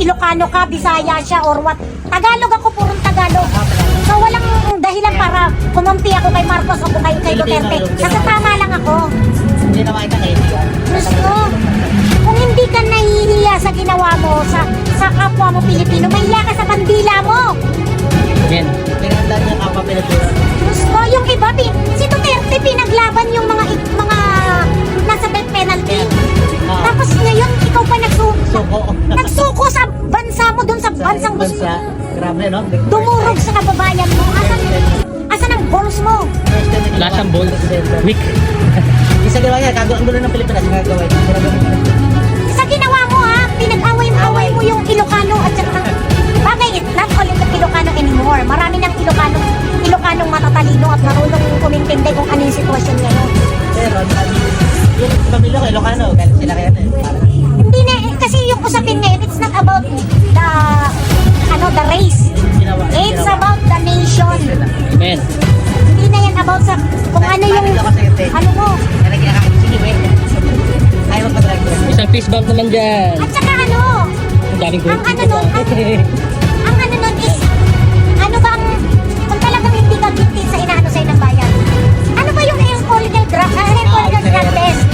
Ilocano ka, Bisaya siya, or what. Tagalog ako, purong Tagalog. So walang dahilan para kumampi ako kay Marcos o kay Duterte. Kasi tama lang ako. Hindi na makita kayo. Gusto. Kung hindi ka nahihiya sa ginawa mo sa kapwa mo Pilipino, mahiya ka sa bandila mo. Amen. Pinagdaan niya kapwa Pilipino. Gusto, yung iba, si Duterte pinaglaban yung mga nasa death penalty. Tapos ngayon, ikaw pa nagsuko sa bansa mo, dun sa bansang gusto. Grabe, no? Dumurog sa kababayan mo. Asan ang balls mo? Wala siyang balls. Weak. Isa ginawa niya, ang gulo ng Pilipinas, gagawin. Sa ginawa mo ha, pinag-away mo yung Ilocano at saka bagay, it's not only the Ilocano anymore. Marami ng Ilocanong matatalino at marunong kumintindi kung ano yung sitwasyon ngayon. Pero, yung pamilya ko, Ilocano, galit sila kaya na Hindi na, kasi yung usapin ngayon, it's not about the race. It's about the nation. Amen. Hindi na yan about sa kung ano yung mo. Kaya kinakain, sige, wait. Ayaw magpadrag ko. Isang fist bump naman dyan. At saka Ang daming ang gold. ano nun is, ano ba ang, kung talagang hindi ka guilty sa inaano sa'yo ng bayan, ano ba yung alcoholical drug test?